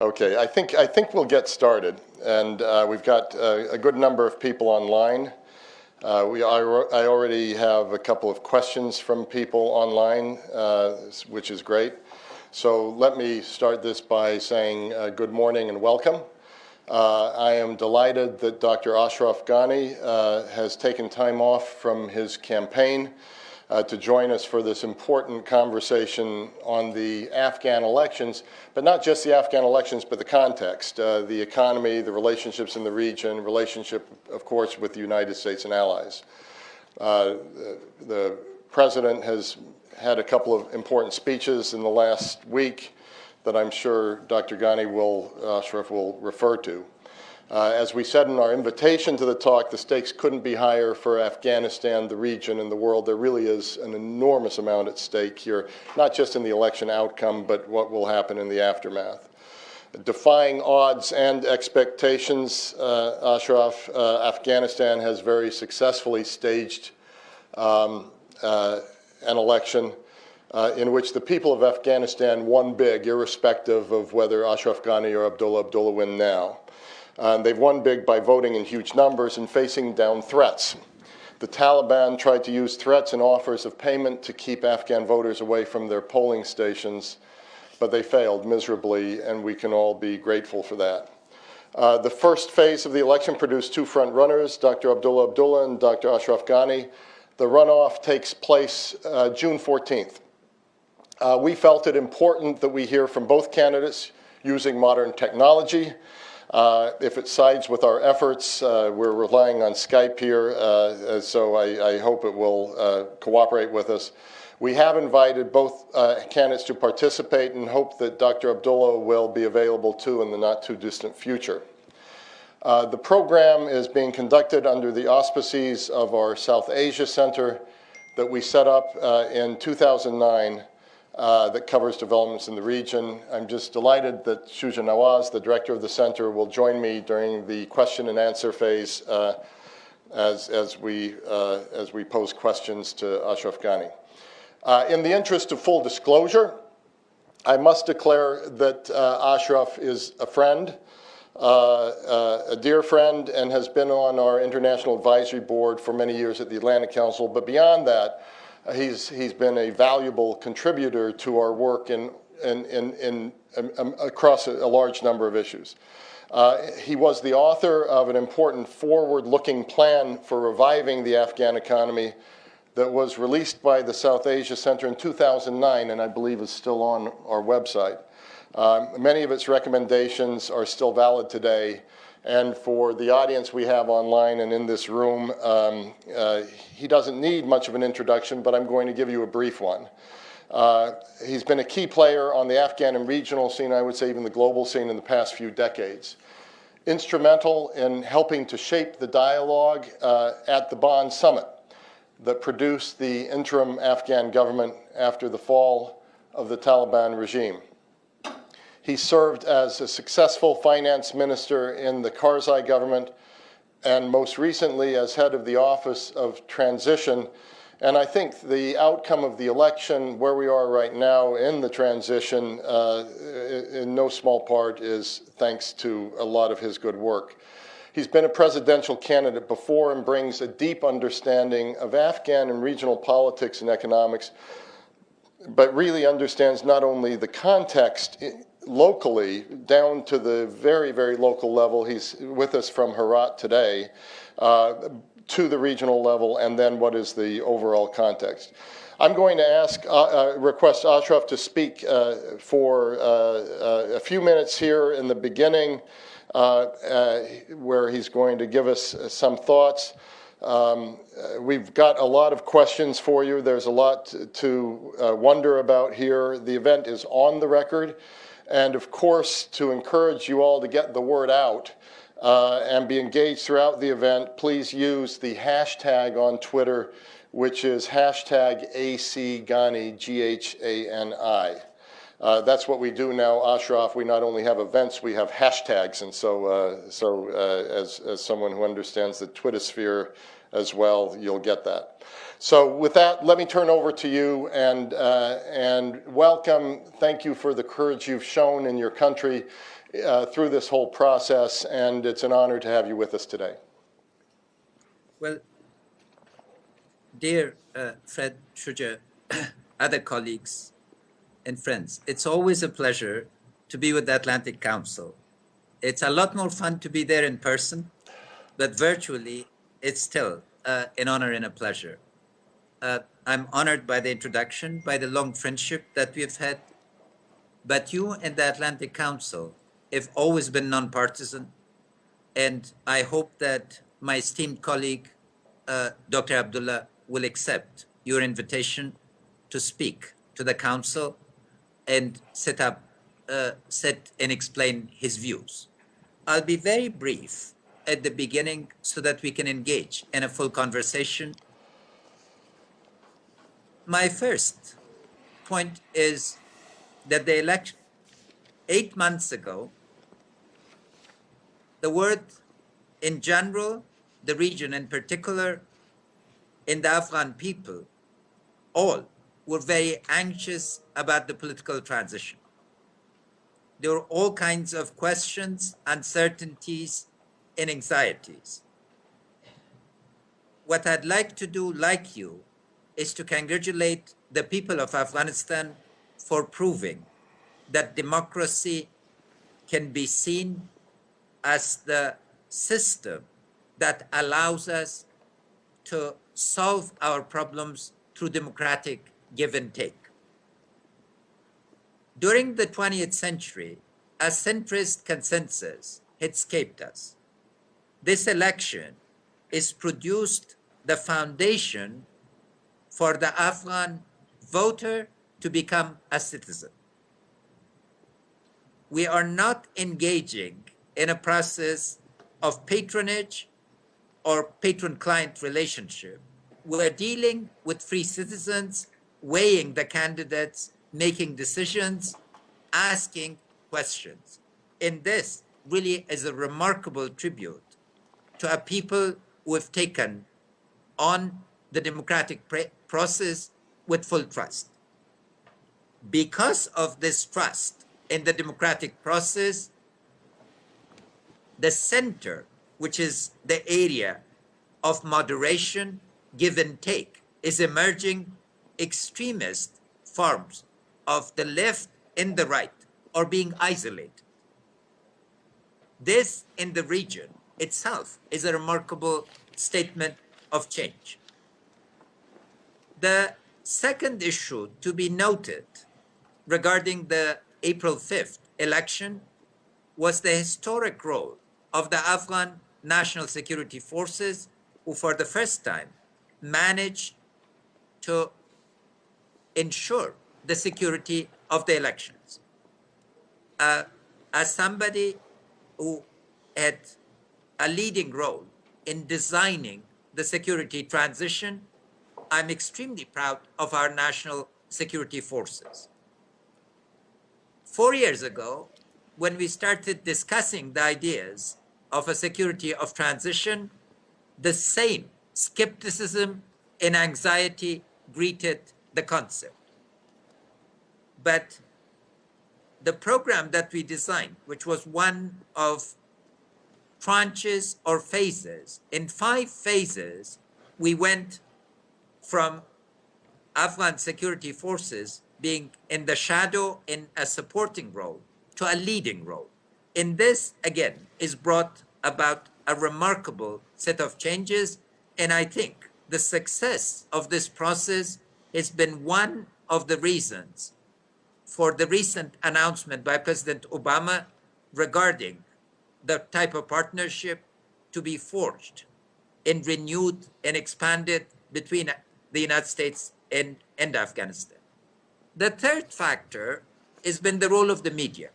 Okay, I think we'll get started, and we've got a good number of people online. I already have a couple of questions from people online, which is great. So let me start this by saying good morning and welcome. I am delighted that Dr. Ashraf Ghani has taken time off from his campaign to join us for this important conversation on the Afghan elections, but not just the Afghan elections, but the context, the economy, the relationships in the region, relationship, of course, with the United States and allies. The president has had a couple of important speeches in the last week that I'm sure Dr. Ghani Ashraf will refer to. As we said in our invitation to the talk, the stakes couldn't be higher for Afghanistan, the region, and the world. There really is an enormous amount at stake here, not just in the election outcome, but what will happen in the aftermath. Defying odds and expectations, Ashraf, Afghanistan has very successfully staged an election in which the people of Afghanistan won big, irrespective of whether Ashraf Ghani or Abdullah win now. They've won big by voting in huge numbers and facing down threats. The Taliban tried to use threats and offers of payment to keep Afghan voters away from their polling stations, but they failed miserably, and we can all be grateful for that. The first phase of the election produced two front runners, Dr. Abdullah and Dr. Ashraf Ghani. The runoff takes place June 14th. We felt it important that we hear from both candidates using modern technology. If it sides with our efforts, we're relying on Skype here, so I hope it will cooperate with us. We have invited both candidates to participate and hope that Dr. Abdullah will be available too in the not too distant future. The program is being conducted under the auspices of our South Asia Center that we set up in 2009. That covers developments in the region. I'm just delighted that Shuja Nawaz, the director of the center, will join me during the question and answer phase as we pose questions to Ashraf Ghani. In the interest of full disclosure, I must declare that Ashraf is a friend, a dear friend, and has been on our international advisory board for many years at the Atlantic Council. But beyond that, he's been a valuable contributor to our work across a large number of issues. He was the author of an important forward-looking plan for reviving the Afghan economy that was released by the South Asia Center in 2009, and I believe is still on our website. Many of its recommendations are still valid today. And for the audience we have online and in this room, he doesn't need much of an introduction, but I'm going to give you a brief one. He's been a key player on the Afghan and regional scene, I would say even the global scene in the past few decades. Instrumental in helping to shape the dialogue at the Bonn Summit that produced the interim Afghan government after the fall of the Taliban regime. He served as a successful finance minister in the Karzai government and most recently as head of the Office of Transition. And I think the outcome of the election, where we are right now in the transition, in no small part is thanks to a lot of his good work. He's been a presidential candidate before and brings a deep understanding of Afghan and regional politics and economics, but really understands not only the context locally, down to the very, very local level. He's with us from Herat today, to the regional level, and then what is the overall context. I'm going to request Ashraf to speak for a few minutes here in the beginning, where he's going to give us some thoughts. We've got a lot of questions for you. There's a lot to wonder about here. The event is on the record. And of course, to encourage you all to get the word out and be engaged throughout the event, please use the hashtag on Twitter, which is hashtag ACGhani, G-H-A-N-I. That's what we do now, Ashraf. We not only have events, we have hashtags. And so, as someone who understands the Twittersphere as well, you'll get that. So with that, let me turn over to you and welcome. Thank you for the courage you've shown in your country through this whole process, and it's an honor to have you with us today. Well, dear Fred Shuja, other colleagues and friends, it's always a pleasure to be with the Atlantic Council. It's a lot more fun to be there in person, but virtually it's still an honor and a pleasure. I'm honored by the introduction, by the long friendship that we've had, but you and the Atlantic Council have always been nonpartisan, and I hope that my esteemed colleague, Dr. Abdullah, will accept your invitation to speak to the Council and set and explain his views. I'll be very brief at the beginning so that we can engage in a full conversation. My first point is that the election 8 months ago, the world in general, the region in particular, and the Afghan people, all were very anxious about the political transition. There were all kinds of questions, uncertainties, and anxieties. What I'd like to do, like you, is to congratulate the people of Afghanistan for proving that democracy can be seen as the system that allows us to solve our problems through democratic give and take. During the 20th century, a centrist consensus had escaped us. This election is produced the foundation for the Afghan voter to become a citizen. We are not engaging in a process of patronage or patron-client relationship. We're dealing with free citizens, weighing the candidates, making decisions, asking questions. And this really is a remarkable tribute to a people who have taken on the democratic process with full trust. Because of this trust in the democratic process, the center, which is the area of moderation, give and take, is emerging extremist forms of the left and the right are being isolated. This in the region itself is a remarkable statement of change. The second issue to be noted regarding the April 5th election was the historic role of the Afghan National Security Forces, who for the first time managed to ensure the security of the elections. As somebody who had a leading role in designing the security transition, I'm extremely proud of our national security forces. 4 years ago, when we started discussing the ideas of a security of transition, the same skepticism and anxiety greeted the concept. But the program that we designed, which was one of tranches or phases, in 5 phases, we went from Afghan security forces being in the shadow in a supporting role to a leading role. And this, again, is brought about a remarkable set of changes. And I think the success of this process has been one of the reasons for the recent announcement by President Obama regarding the type of partnership to be forged and renewed and expanded between the United States and Afghanistan. The third factor has been the role of the media.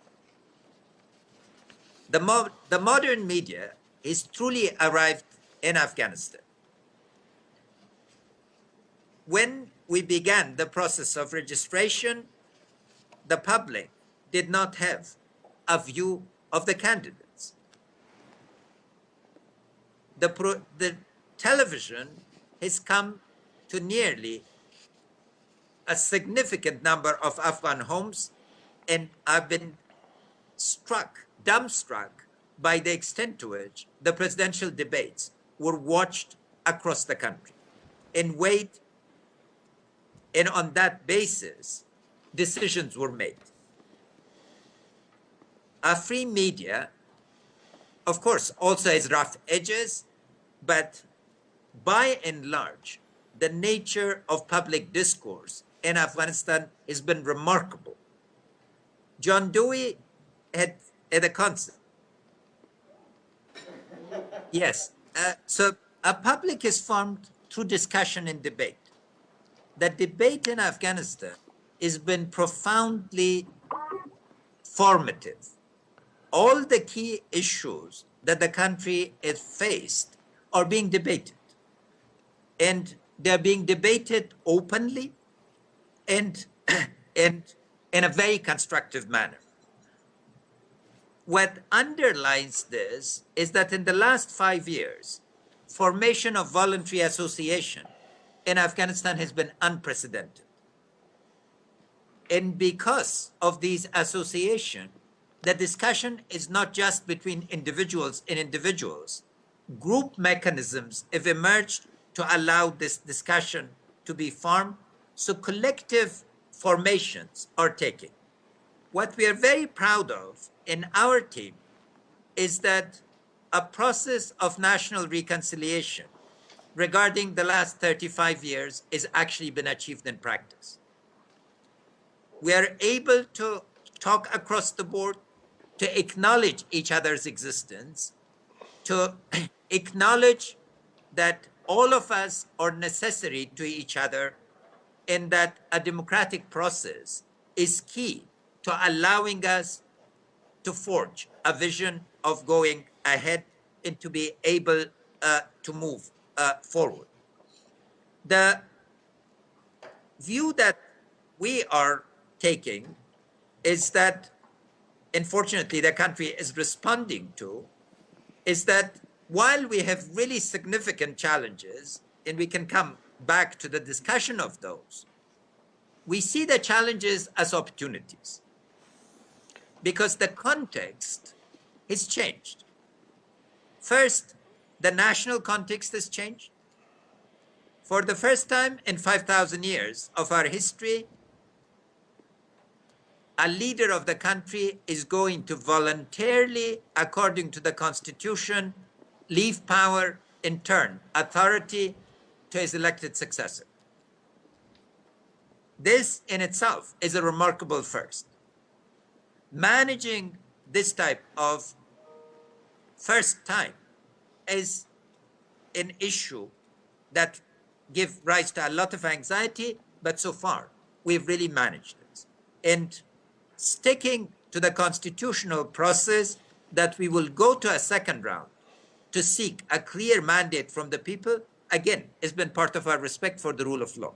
The modern media has truly arrived in Afghanistan. When we began the process of registration, the public did not have a view of the candidates. The television has come to nearly a significant number of Afghan homes, and I've been struck dumbstruck by the extent to which the presidential debates were watched across the country. And on that basis, decisions were made. A free media, of course, also has rough edges, but by and large, the nature of public discourse in Afghanistan has been remarkable. John Dewey had a concept. Yes, so a public is formed through discussion and debate. The debate in Afghanistan has been profoundly formative. All the key issues that the country has faced are being debated. And they're being debated openly and in a very constructive manner. What underlines this is that in the last 5 years, formation of voluntary association in Afghanistan has been unprecedented. And because of these association, the discussion is not just between individuals and individuals. Group mechanisms have emerged to allow this discussion to be formed, so collective formations are taking. What we are very proud of in our team is that a process of national reconciliation regarding the last 35 years has actually been achieved in practice. We are able to talk across the board, to acknowledge each other's existence, to acknowledge that all of us are necessary to each other, and that a democratic process is key to allowing us to forge a vision of going ahead and to be able to move forward. The view that we are taking is that, unfortunately, the country is responding to, is that while we have really significant challenges, and we can come back to the discussion of those, we see the challenges as opportunities because the context has changed. First, the national context has changed. For the first time in 5,000 years of our history, a leader of the country is going to voluntarily, according to the Constitution, leave power and turn authority to his elected successor. This in itself is a remarkable first. Managing this type of first time is an issue that gives rise to a lot of anxiety, but so far we've really managed this. And sticking to the constitutional process that we will go to a second round to seek a clear mandate from the people, again, has been part of our respect for the rule of law.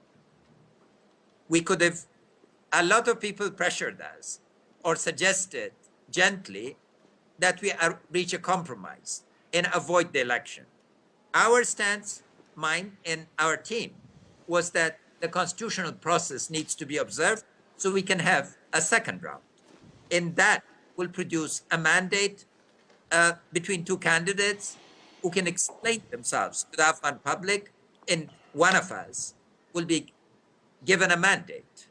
We could have, a lot of people pressured us or suggested gently that we reach a compromise and avoid the election. Our stance, mine and our team, was that the constitutional process needs to be observed so we can have a second round. And that will produce a mandate between two candidates who can explain themselves to the Afghan public, and one of us will be given a mandate.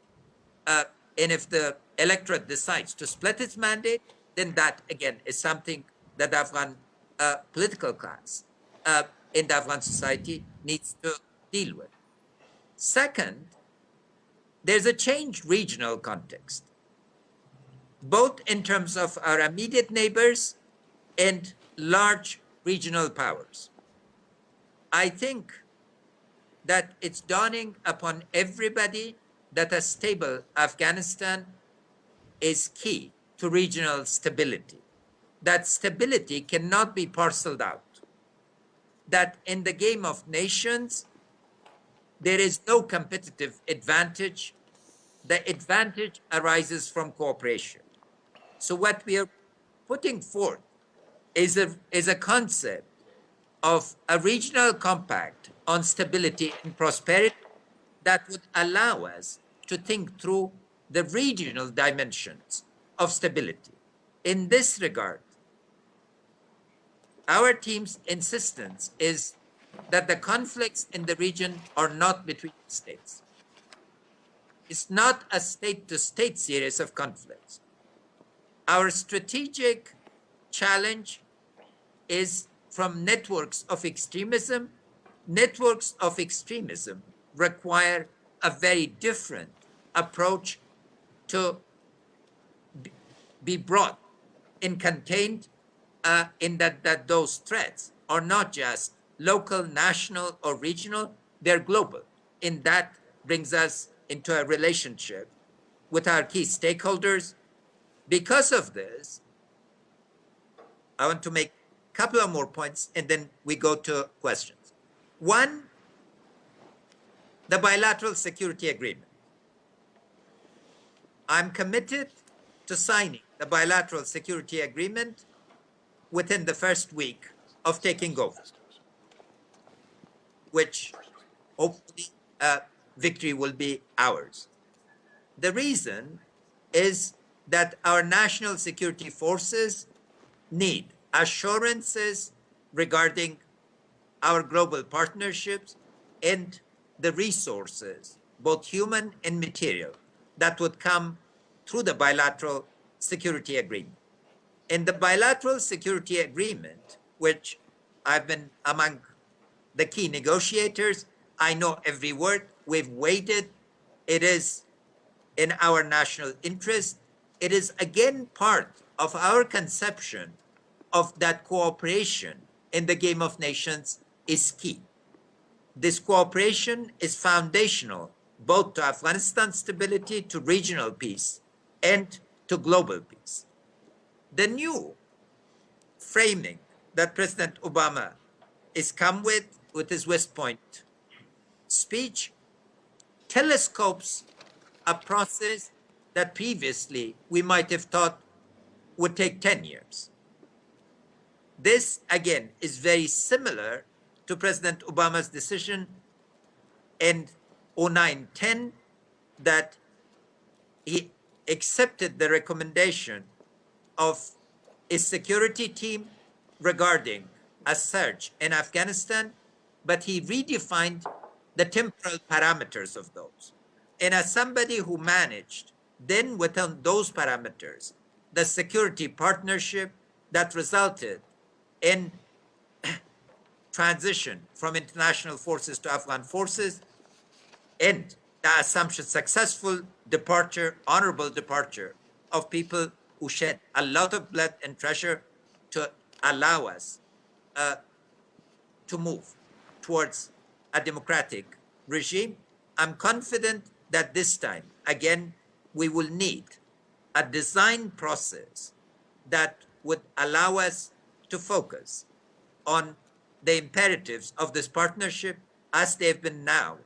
And if the electorate decides to split its mandate, then that, again, is something that the Afghan political class in the Afghan society needs to deal with. Second, there's a changed regional context, both in terms of our immediate neighbors and large regional powers. I think that it's dawning upon everybody that a stable Afghanistan is key to regional stability. That stability cannot be parceled out. That in the game of nations, there is no competitive advantage. The advantage arises from cooperation. So what we are putting forth is a concept of a regional compact on stability and prosperity that would allow us to think through the regional dimensions of stability. In this regard, Our team's insistence is that the conflicts in the region are not between states. It's not a state-to-state series of conflicts. Our strategic challenge is from networks of extremism. Networks of extremism require a very different approach to be brought and contained in that those threats are not just local, national, or regional, they're global. And that brings us into a relationship with our key stakeholders. Because of this, I want to make a couple of more points and then we go to questions. One, the bilateral security agreement. I'm committed to signing the bilateral security agreement within the first week of taking over, which hopefully victory will be ours. The reason is that our national security forces need assurances regarding our global partnerships and the resources, both human and material, that would come through the bilateral security agreement. In the bilateral security agreement, which I've been among the key negotiators, I know every word, we've waited, it is in our national interest. It is again part of our conception of that cooperation in the game of nations is key. This cooperation is foundational both to Afghanistan's stability, to regional peace, and to global peace. The new framing that President Obama is come with his West Point speech telescopes a process that previously we might have thought would take 10 years. This, again, is very similar to President Obama's decision in 2009-10 that he accepted the recommendation of a security team regarding a surge in Afghanistan, but he redefined the temporal parameters of those. And as somebody who managed then within those parameters, the security partnership that resulted in transition from international forces to Afghan forces, and the assumption successful departure, honorable departure of people who shed a lot of blood and treasure to allow us to move towards a democratic regime. I'm confident that this time, again, we will need a design process that would allow us to focus on the imperatives of this partnership as they've been now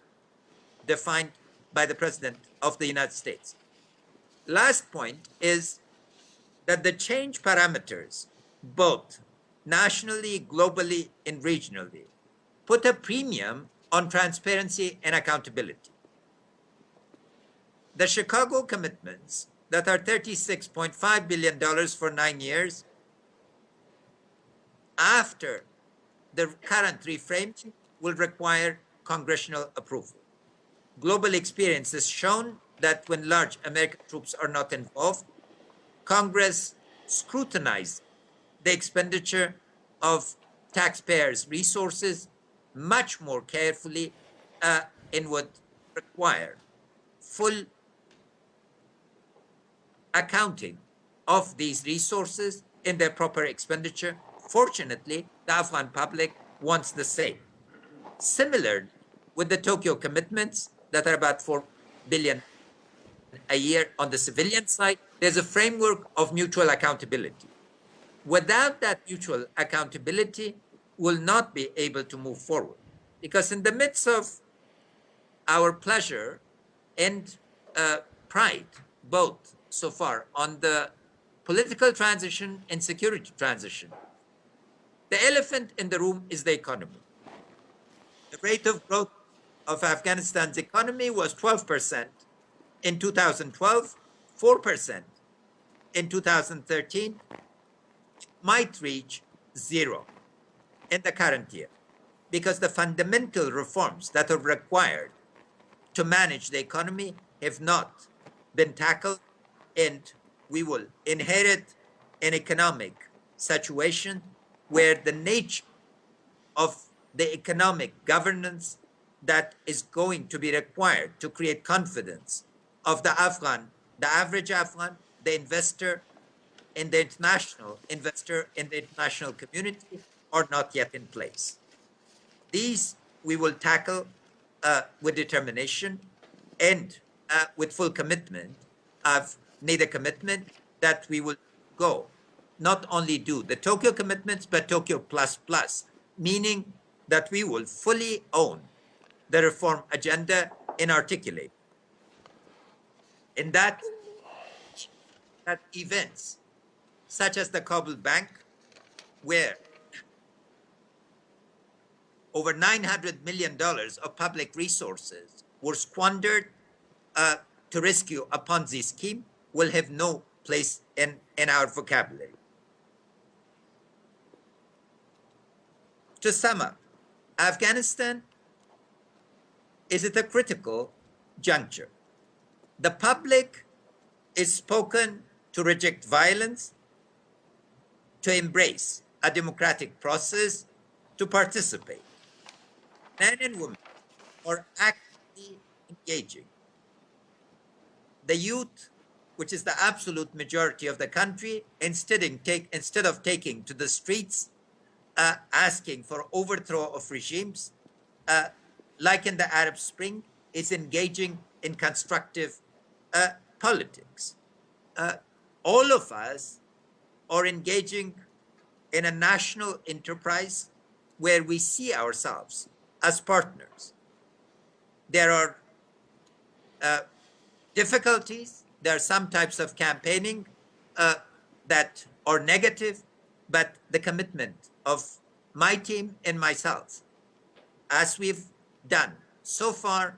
defined by the President of the United States. Last point is that the change parameters, both nationally, globally, and regionally, put a premium on transparency and accountability. The Chicago commitments that are $36.5 billion for 9 years, after the current reframing, will require congressional approval. Global experience has shown that when large American troops are not involved, Congress scrutinizes the expenditure of taxpayers' resources much more carefully and would require full accounting of these resources in their proper expenditure. Fortunately, the Afghan public wants the same. Similar with the Tokyo commitments that are about $4 billion a year on the civilian side, there's a framework of mutual accountability. Without that mutual accountability, we'll not be able to move forward. Because in the midst of our pleasure and pride, both so far on the political transition and security transition, the elephant in the room is the economy. The rate of growth of Afghanistan's economy was 12% in 2012, 4% in 2013, might reach 0 in the current year, because the fundamental reforms that are required to manage the economy have not been tackled, and we will inherit an economic situation where the nature of the economic governance that is going to be required to create confidence of the Afghan, the average Afghan, the investor, and the international investor in the international community are not yet in place. These we will tackle with determination and with full commitment. I've made a commitment that we will go, not only do the Tokyo commitments, but Tokyo plus plus, meaning that we will fully own the reform agenda and articulate. And that events such as the Kabul Bank, where over $900 million of public resources were squandered to rescue a Ponzi scheme, will have no place in our vocabulary. To sum up, Afghanistan is at a critical juncture. The public is spoken to reject violence, to embrace a democratic process, to participate. Men and women are actively engaging. The youth, which is the absolute majority of the country, instead of taking to the streets, asking for overthrow of regimes, like in the Arab Spring, is engaging in constructive politics. All of us are engaging in a national enterprise where we see ourselves as partners. There are difficulties. There are some types of campaigning that are negative, but the commitment of my team and myself, as we've done so far,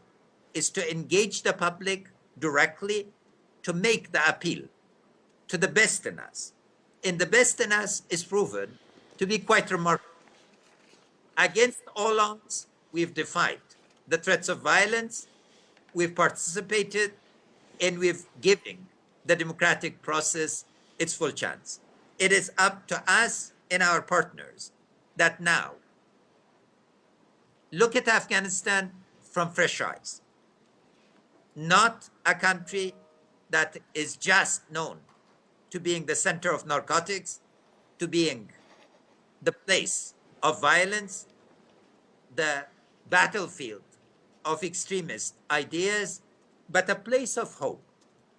is to engage the public directly, to make the appeal to the best in us. And the best in us is proven to be quite remarkable. Against all odds, we've defied the threats of violence, we've participated, and we've given the democratic process its full chance. It is up to us and our partners that now look at Afghanistan from fresh eyes. Not a country that is just known to being the center of narcotics, to being the place of violence, the battlefield of extremist ideas, but a place of hope,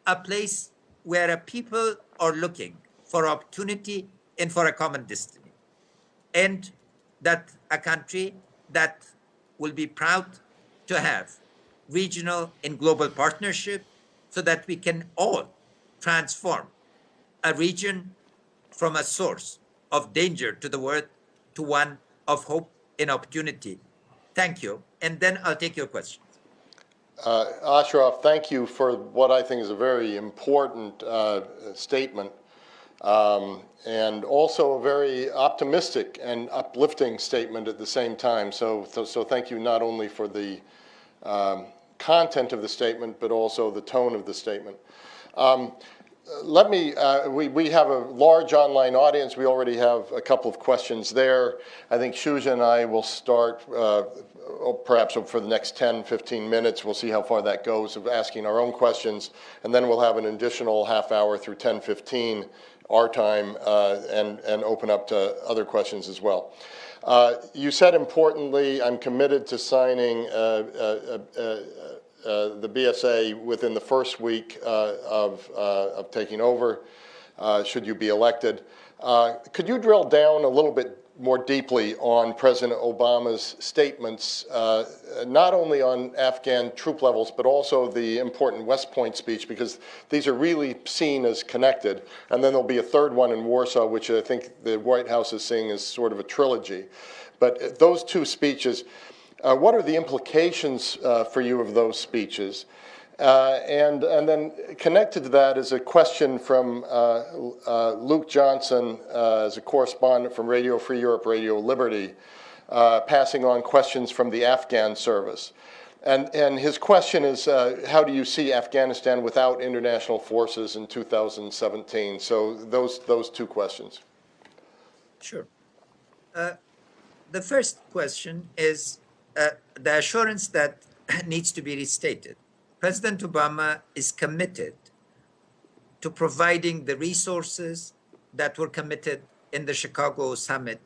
a place where a people are looking for opportunity and for a common destiny. And that a country that will be proud to have regional and global partnership so that we can all transform a region from a source of danger to the world to one of hope and opportunity. Thank you. And then I'll take your questions. Ashraf, thank you for what I think is a very important statement, and also a very optimistic and uplifting statement at the same time. So thank you not only for the content of the statement, but also the tone of the statement. We have a large online audience. We already have a couple of questions there. I think Shuja and I will start perhaps for the next 10, 15 minutes. We'll see how far that goes of asking our own questions. And then we'll have an additional half hour through 10:15 our time and open up to other questions as well. You said importantly, I'm committed to signing the BSA within the first week of taking over, should you be elected. Could you drill down a little bit more deeply on President Obama's statements, not only on Afghan troop levels, but also the important West Point speech, because these are really seen as connected. And then there'll be a third one in Warsaw, which I think the White House is seeing as sort of a trilogy. But those two speeches, what are the implications for you of those speeches? And then connected to that is a question from Luke Johnson, as a correspondent from Radio Free Europe, Radio Liberty, passing on questions from the Afghan service. And his question is, how do you see Afghanistan without international forces in 2017? So those two questions. Sure. The first question is the assurance that needs to be restated. President Obama is committed to providing the resources that were committed in the Chicago summit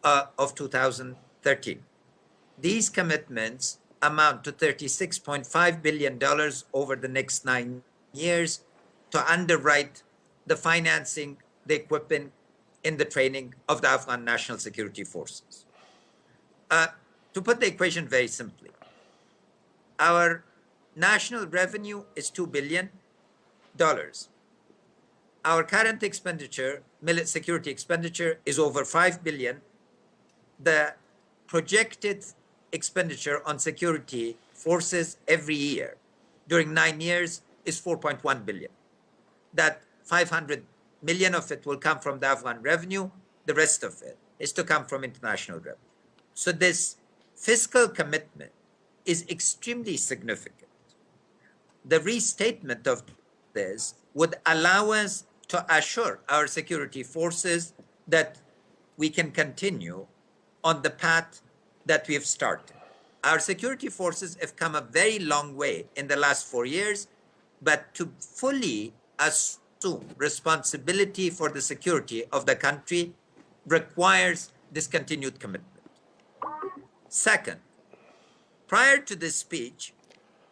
of 2013. These commitments amount to $36.5 billion over the next 9 years to underwrite the financing, the equipping, in the training of the Afghan National Security Forces. To put the equation very simply, our national revenue is $2 billion. Our current expenditure, security expenditure, is over $5 billion. The projected expenditure on security forces every year during 9 years is $4.1 billion. That 500 million of it will come from the Afghan revenue. The rest of it is to come from international revenue. So this fiscal commitment is extremely significant. The restatement of this would allow us to assure our security forces that we can continue on the path that we have started. Our security forces have come a very long way in the last 4 years, but to fully assume responsibility for the security of the country requires this continued commitment. Second, prior to this speech,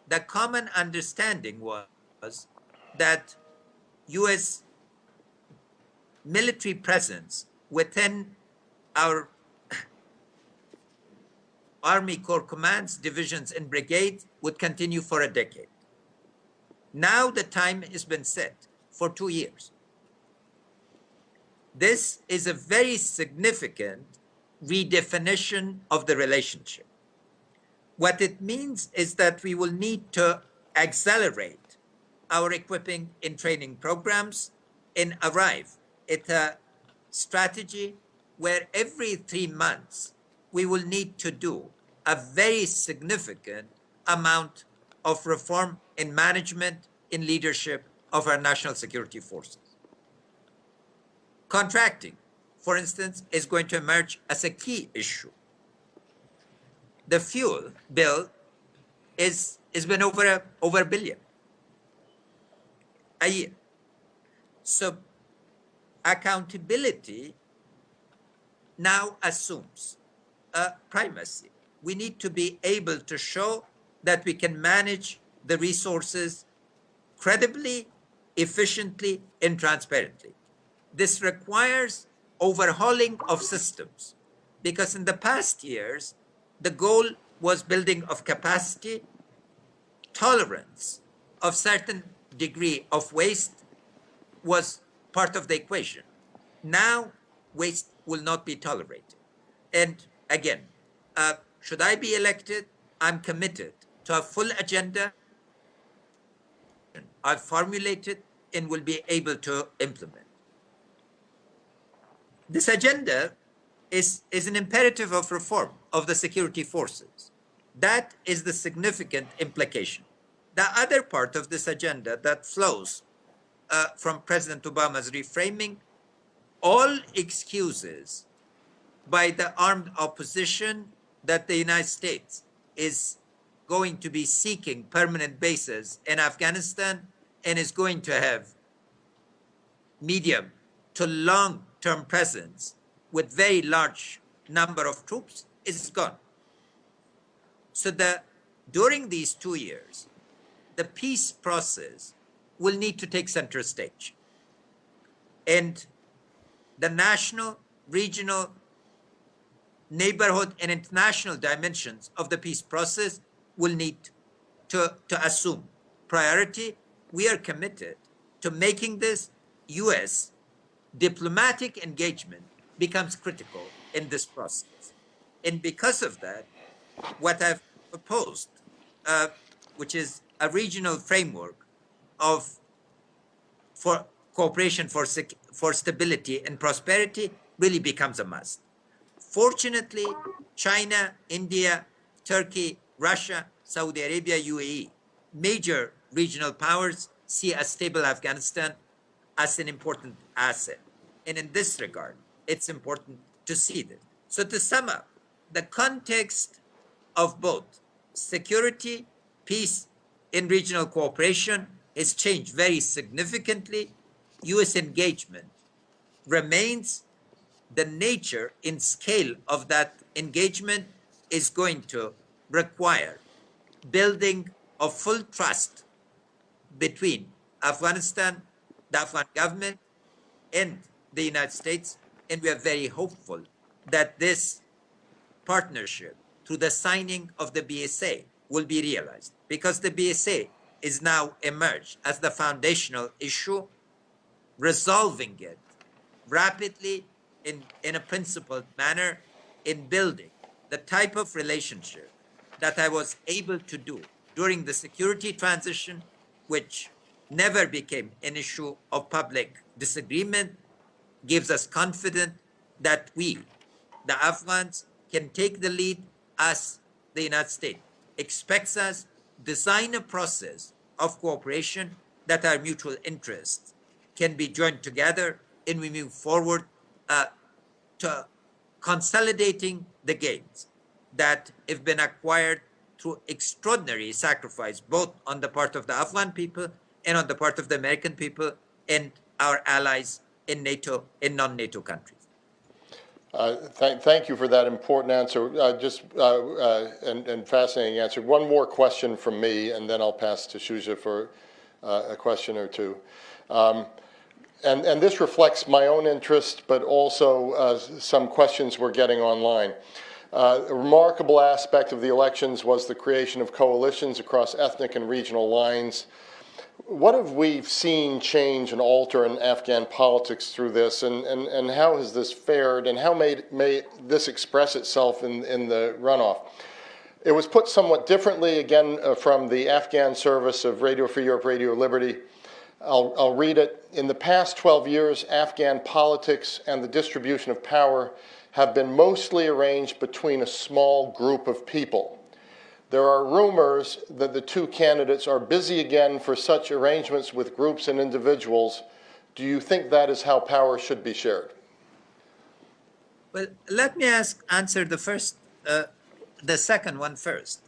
the common understanding was that U.S. military presence within our Army Corps commands, divisions, and brigades would continue for a decade. Now the time has been set for 2 years. This is a very significant redefinition of the relationship. What it means is that we will need to accelerate our equipping and training programs and arrive at a strategy where every 3 months we will need to do a very significant amount of reform in management, in leadership of our national security forces. Contracting, for instance, is going to emerge as a key issue. The fuel bill has been over a billion a year. So accountability now assumes a primacy. We need to be able to show that we can manage the resources credibly, efficiently, and transparently. This requires overhauling of systems, because in the past years, the goal was building of capacity, tolerance of certain degree of waste was part of the equation. Now, waste will not be tolerated. And again, should I be elected, I'm committed to a full agenda I've formulated and will be able to implement. This agenda is an imperative of reform of the security forces. That is the significant implication. The other part of this agenda that flows from President Obama's reframing, all excuses by the armed opposition that the United States is going to be seeking permanent bases in Afghanistan and is going to have medium to long-term presence with very large number of troops is gone. So during these 2 years, the peace process will need to take center stage. And the national, regional, neighborhood, and international dimensions of the peace process will need to assume priority. We are committed to making this U.S. diplomatic engagement becomes critical in this process. And because of that, what I've proposed, which is a regional framework of for cooperation for stability and prosperity really becomes a must. Fortunately, China, India, Turkey, Russia, Saudi Arabia, UAE, major regional powers see a stable Afghanistan as an important asset. And in this regard, it's important to see this. So to sum up, the context of both security, peace, and regional cooperation has changed very significantly. U.S. engagement remains. The nature and scale of that engagement is going to require building of full trust between Afghanistan, the Afghan government, and the United States. And we are very hopeful that this partnership through the signing of the BSA will be realized, because the BSA is now emerged as the foundational issue. Resolving it rapidly in a principled manner, in building the type of relationship that I was able to do during the security transition, which never became an issue of public disagreement, gives us confidence that we, the Afghans, can take the lead as the United States expects us, design a process of cooperation that our mutual interests can be joined together, and we move forward to consolidating the gains that have been acquired through extraordinary sacrifice, both on the part of the Afghan people and on the part of the American people and our allies in NATO and non-NATO countries. Thank you for that important answer, and fascinating answer. One more question from me, and then I'll pass to Shuja for a question or two. And this reflects my own interest, but also some questions we're getting online. A remarkable aspect of the elections was the creation of coalitions across ethnic and regional lines. What have we seen change and alter in Afghan politics through this, and how has this fared, and how may this express itself in the runoff? It was put somewhat differently, again, from the Afghan service of Radio Free Europe, Radio Liberty. I'll read it. In the past 12 years, Afghan politics and the distribution of power have been mostly arranged between a small group of people. There are rumors that the two candidates are busy again for such arrangements with groups and individuals. Do you think that is how power should be shared? Well, let me answer the second one first.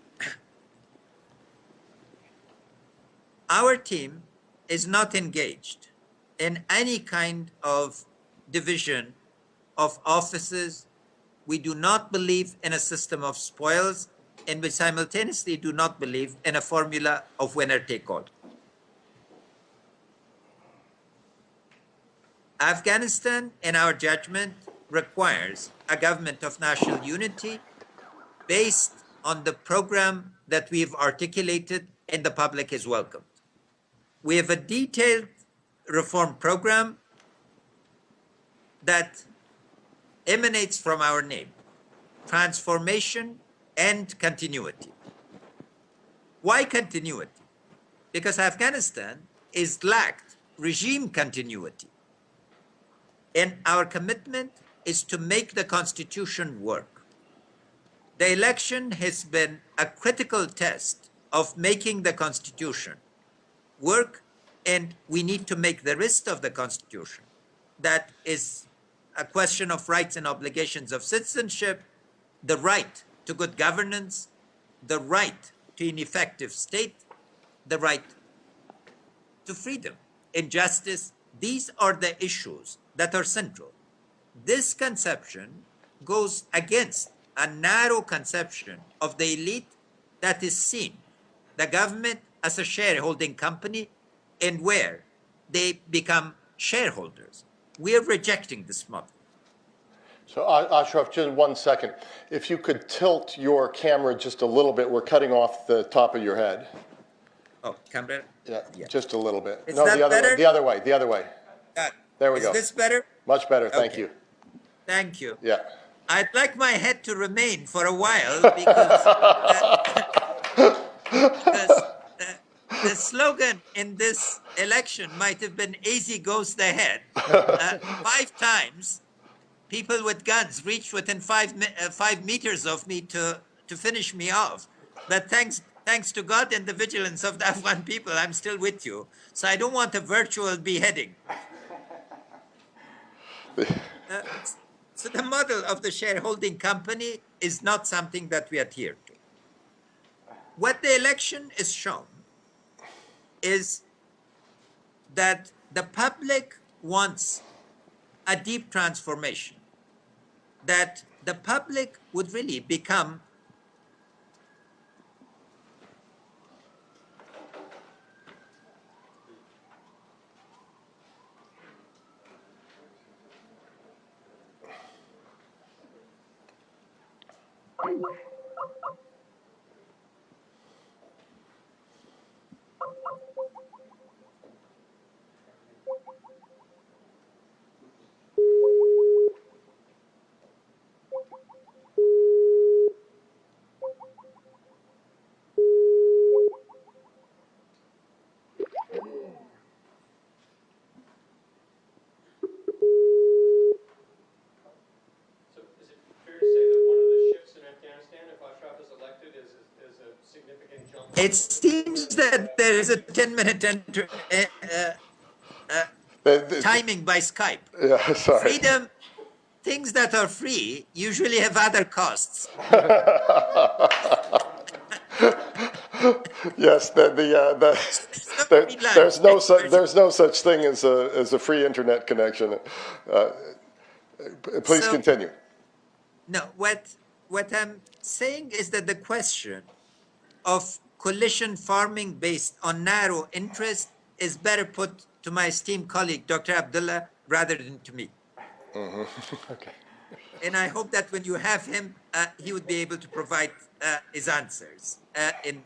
Our team is not engaged in any kind of division of offices. We do not believe in a system of spoils, and we simultaneously do not believe in a formula of winner take all. Afghanistan, in our judgment, requires a government of national unity based on the program that we've articulated and the public is welcomed. We have a detailed reform program that emanates from our name: transformation and continuity. Why continuity? Because Afghanistan is lacked regime continuity. And our commitment is to make the Constitution work. The election has been a critical test of making the Constitution work, and we need to make the rest of the Constitution, that is a question of rights and obligations of citizenship, the right to good governance, the right to an effective state, the right to freedom and justice. These are the issues that are central. This conception goes against a narrow conception of the elite that is seen the government as a shareholding company and where they become shareholders. We are rejecting this model. So Ashraf, just 1 second. If you could tilt your camera just a little bit, we're cutting off the top of your head. Oh, camera? Yeah, just a little bit. Is No, that the other better? way, the other way, the other way. There we go. Is this better? Much better, thank Okay. you. Thank you. Yeah. I'd like my head to remain for a while because, slogan in this election might have been "Easy goes the head." 5 times, people with guns reached within 5 meters of me to finish me off. But thanks to God and the vigilance of the Afghan people, I'm still with you. So I don't want a virtual beheading. So the model of the shareholding company is not something that we adhere to. What the election is shown is that the public wants a deep transformation, that the public would really become So is it fair to say that one of the shifts in Afghanistan, if Ashraf is elected, is a significant jump? it seems that there is a 10-minute timing by Skype. Yeah, sorry. Freedom, things that are free usually have other costs. Yes, there's no such thing as a free internet connection. Please So- continue. No, what I'm saying is that the question of coalition farming based on narrow interest is better put to my esteemed colleague, Dr. Abdullah, rather than to me. Okay. And I hope that when you have him, he would be able to provide his answers in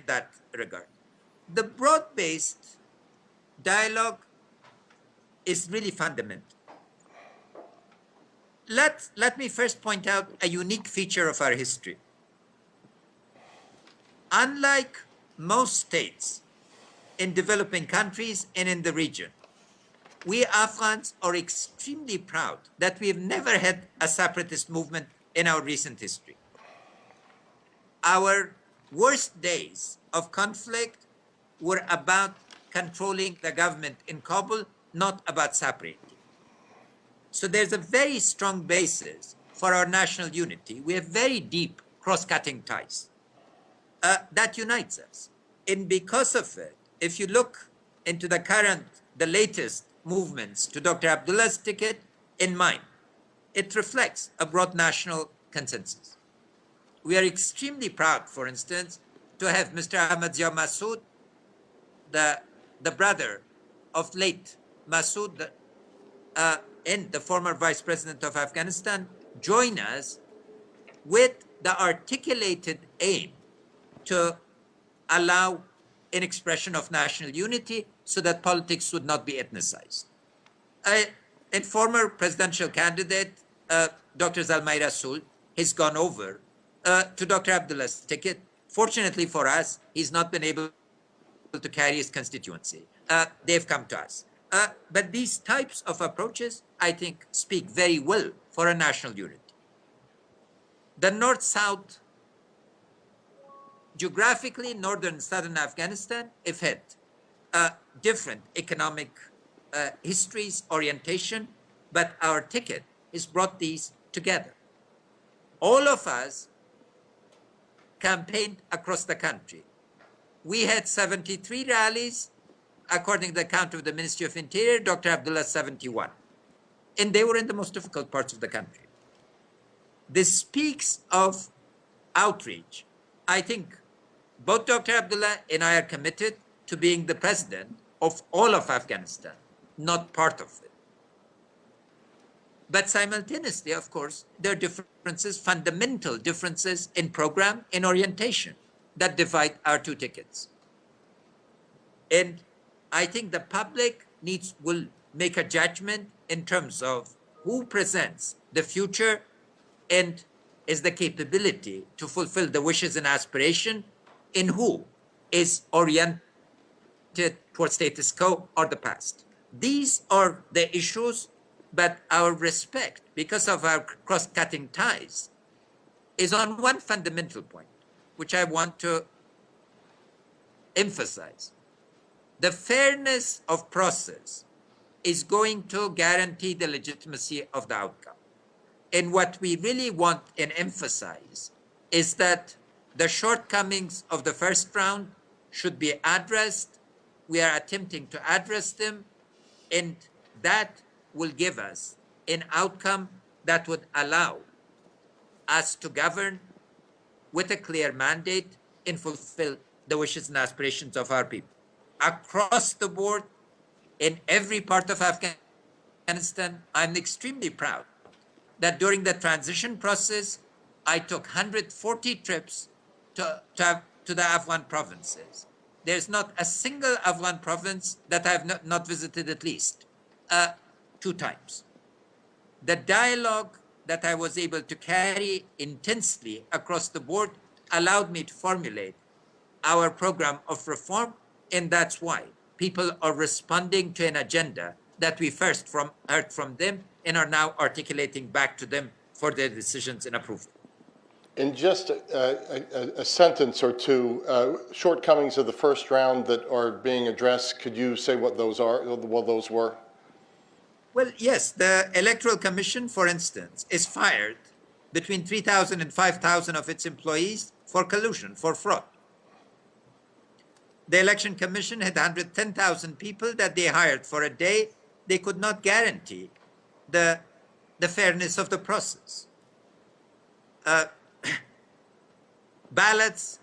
that regard. The broad-based dialogue is really fundamental. Let me first point out a unique feature of our history. Unlike most states in developing countries and in the region, we Afghans are extremely proud that we have never had a separatist movement in our recent history. Our worst days of conflict were about controlling the government in Kabul, not about separating. So there's a very strong basis for our national unity. We have very deep cross-cutting ties that unites us. And because of it, if you look into the latest movements to Dr. Abdullah's ticket in mine, it reflects a broad national consensus. We are extremely proud, for instance, to have Mr. Ahmad Zia Massoud, the brother of late Massoud, and the former vice president of Afghanistan, join us with the articulated aim to allow an expression of national unity so that politics would not be ethnicized. And former presidential candidate, Dr. Zalmay Rasool, has gone over to Dr. Abdullah's ticket. Fortunately for us, he's not been able to carry his constituency. They've come to us. But these types of approaches, I think, speak very well for a national unity. The North-South, geographically, northern and southern Afghanistan have had different economic histories, orientation, but our ticket has brought these together. All of us campaigned across the country. We had 73 rallies, according to the count of the Ministry of Interior, Dr. Abdullah 71. And they were in the most difficult parts of the country. This speaks of outreach. I think both Dr. Abdullah and I are committed to being the president of all of Afghanistan, not part of it. But simultaneously, of course, there are differences, fundamental differences in program and orientation that divide our two tickets. And I think the public will make a judgment in terms of who presents the future and is the capability to fulfill the wishes and aspiration, and who is oriented pointed towards status quo or the past. These are the issues, but our respect, because of our cross-cutting ties, is on one fundamental point, which I want to emphasize. The fairness of process is going to guarantee the legitimacy of the outcome. And what we really want and emphasize is that the shortcomings of the first round should be addressed. We are attempting to address them, and that will give us an outcome that would allow us to govern with a clear mandate and fulfill the wishes and aspirations of our people. Across the board, in every part of Afghanistan, I'm extremely proud that during the transition process, I took 140 trips to the Afghan provinces. There's not a single Afghan province that I have not visited at least 2 times. The dialogue that I was able to carry intensely across the board allowed me to formulate our program of reform, and that's why people are responding to an agenda that we first heard from them and are now articulating back to them for their decisions and approval. In just a sentence or two, shortcomings of the first round that are being addressed, could you say what those are, what those were? Well, yes, the Electoral Commission, for instance, is fired between 3,000 and 5,000 of its employees for collusion, for fraud. The Election Commission had 110,000 people that they hired for a day. They could not guarantee the fairness of the process. Ballots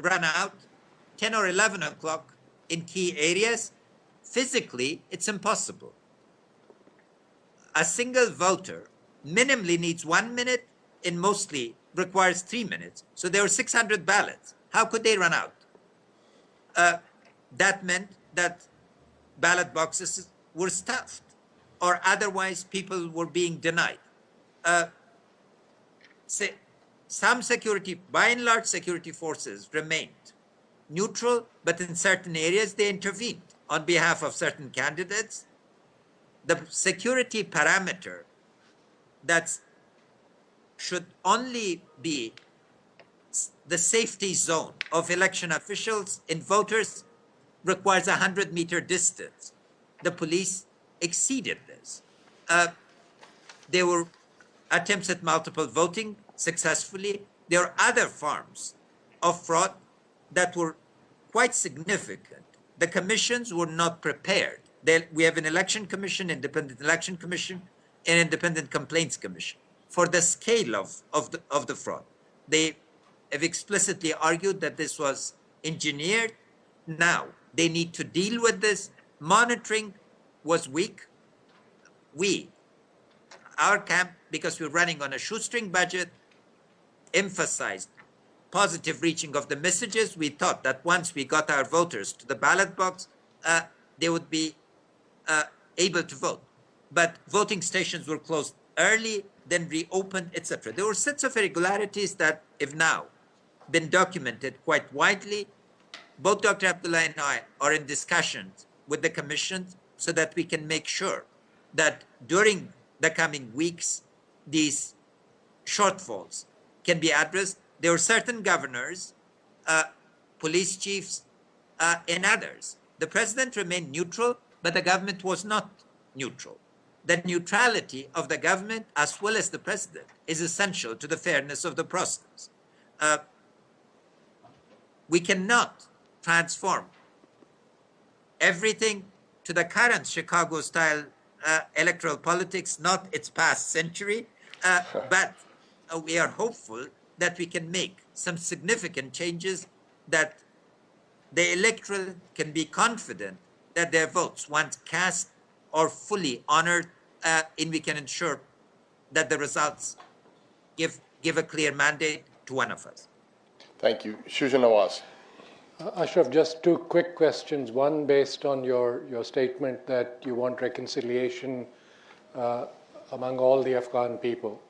run out 10 or 11 o'clock in key areas. Physically, it's impossible. A single voter minimally needs 1 minute and mostly requires 3 minutes. So there were 600 ballots. How could they run out? That meant that ballot boxes were stuffed, or otherwise people were being denied. Some security, by and large, security forces remained neutral, but in certain areas they intervened on behalf of certain candidates. The security parameter that should only be the safety zone of election officials and voters requires a 100-meter distance. The police exceeded this. There were attempts at multiple voting successfully. There are other forms of fraud that were quite significant. The commissions were not prepared. We have an election commission, independent election commission, and independent complaints commission for the scale of the fraud. They have explicitly argued that this was engineered. Now they need to deal with this. Monitoring was weak. Our camp, because we're running on a shoestring budget, emphasized positive reaching of the messages. We thought that once we got our voters to the ballot box, they would be able to vote. But voting stations were closed early, then reopened, etc. There were sets of irregularities that have now been documented quite widely. Both Dr. Abdullah and I are in discussions with the commission so that we can make sure that during the coming weeks, these shortfalls can be addressed. There were certain governors, police chiefs, and others. The president remained neutral, but the government was not neutral. The neutrality of the government, as well as the president, is essential to the fairness of the process. We cannot transform everything to the current Chicago-style electoral politics, not its past century, but we are hopeful that we can make some significant changes, that the electorate can be confident that their votes, once cast, are fully honored, and we can ensure that the results give a clear mandate to one of us. Thank you. Shuja Nawaz. Ashraf, just 2 quick questions. One based on your statement that you want reconciliation among all the Afghan people.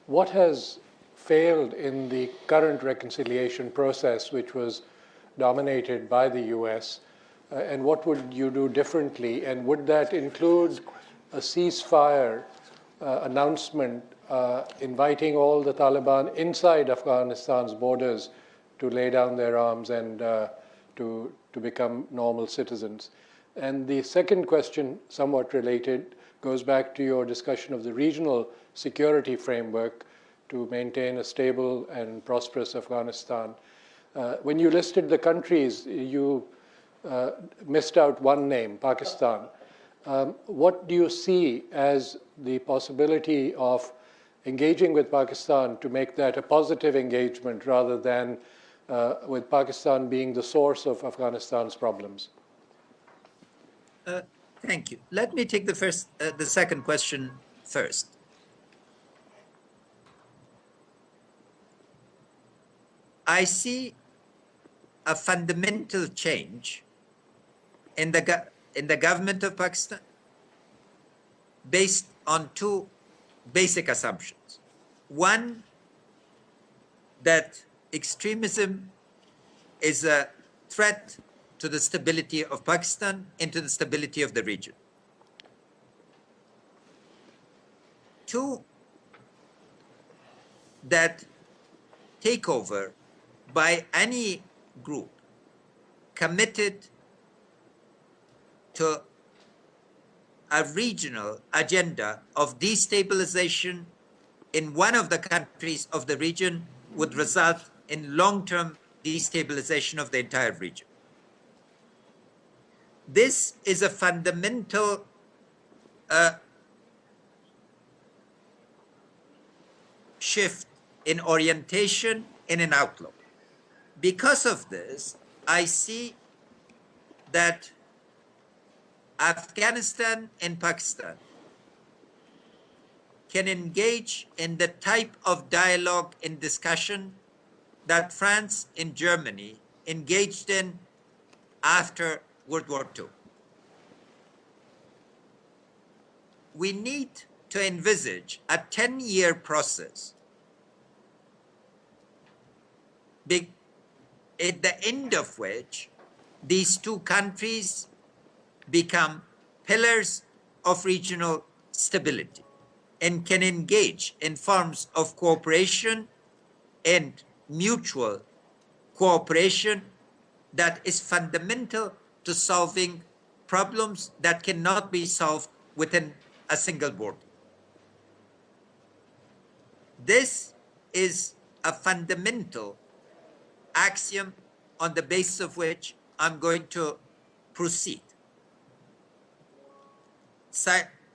What has failed in the current reconciliation process, which was dominated by the US? and what would you do differently? And would that include a ceasefire announcement inviting all the Taliban inside Afghanistan's borders to lay down their arms and to become normal citizens? And the second question, somewhat related, goes back to your discussion of the regional security framework to maintain a stable and prosperous Afghanistan. When you listed the countries, you missed out one name, Pakistan. What do you see as the possibility of engaging with Pakistan to make that a positive engagement rather than with Pakistan being the source of Afghanistan's problems? Thank you. Let me take the second question first. I see a fundamental change in the government of Pakistan based on two basic assumptions. One, that extremism is a threat to the stability of Pakistan and to the stability of the region. Two, that takeover by any group committed to a regional agenda of destabilization in one of the countries of the region would result in long-term destabilization of the entire region. This is a fundamental shift in orientation and in outlook. Because of this, I see that Afghanistan and Pakistan can engage in the type of dialogue and discussion that France and Germany engaged in after World War II. We need to envisage a 10-year process at the end of which these two countries become pillars of regional stability and can engage in forms of cooperation and mutual cooperation that is fundamental to solving problems that cannot be solved within a single border. This is a fundamental axiom on the basis of which I'm going to proceed.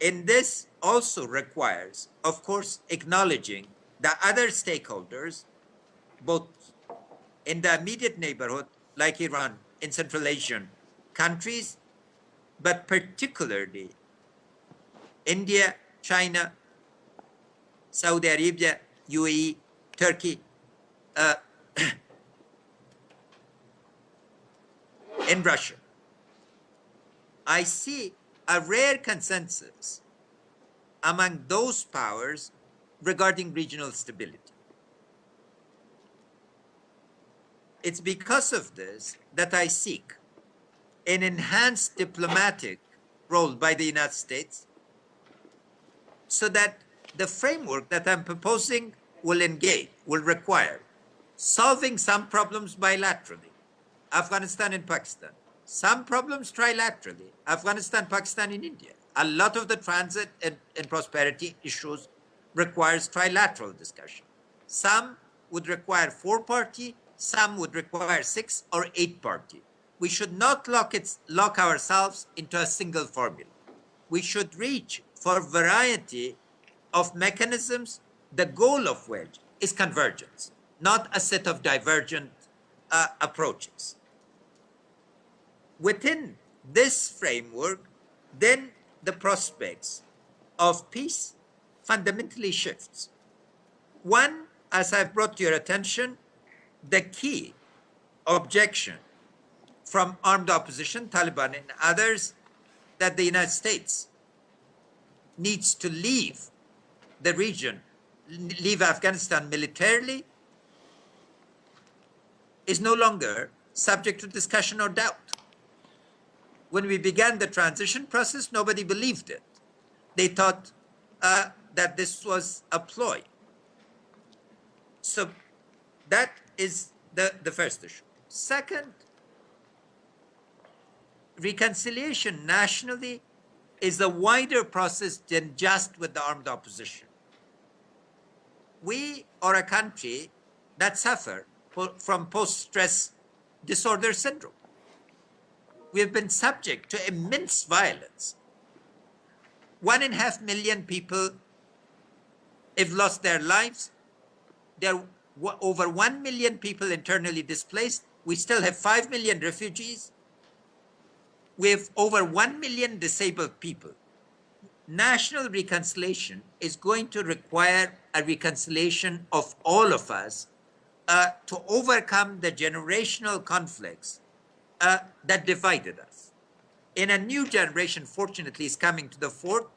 And this also requires, of course, acknowledging the other stakeholders, both in the immediate neighborhood, like Iran, in Central Asian countries, but particularly India, China, Saudi Arabia, UAE, Turkey, and Russia. I see a rare consensus among those powers regarding regional stability. It's because of this that I seek an enhanced diplomatic role by the United States so that the framework that I'm proposing will require solving some problems bilaterally, Afghanistan and Pakistan, some problems trilaterally, Afghanistan, Pakistan, and India. A lot of the transit and prosperity issues requires trilateral discussion. Some would require 4-party, some would require 6 or 8-party. We should not lock ourselves into a single formula. We should reach for a variety of mechanisms, the goal of which is convergence, not a set of divergent approaches. Within this framework, then the prospects of peace fundamentally shifts. One, as I've brought to your attention, the key objection from armed opposition, Taliban and others, that the United States needs to leave the region, leave Afghanistan militarily, is no longer subject to discussion or doubt. when we began the transition process, nobody believed it. They thought that this was a ploy. So that is the first issue. Second, reconciliation nationally is a wider process than just with the armed opposition. We are a country that suffer from post-stress disorder syndrome. We have been subject to immense violence. 1.5 million people have lost their lives. There are over 1 million people internally displaced. We still have 5 million refugees. We have over 1 million disabled people. National reconciliation is going to require a reconciliation of all of us to overcome the generational conflicts that divided us. And a new generation, fortunately, is coming to the fore,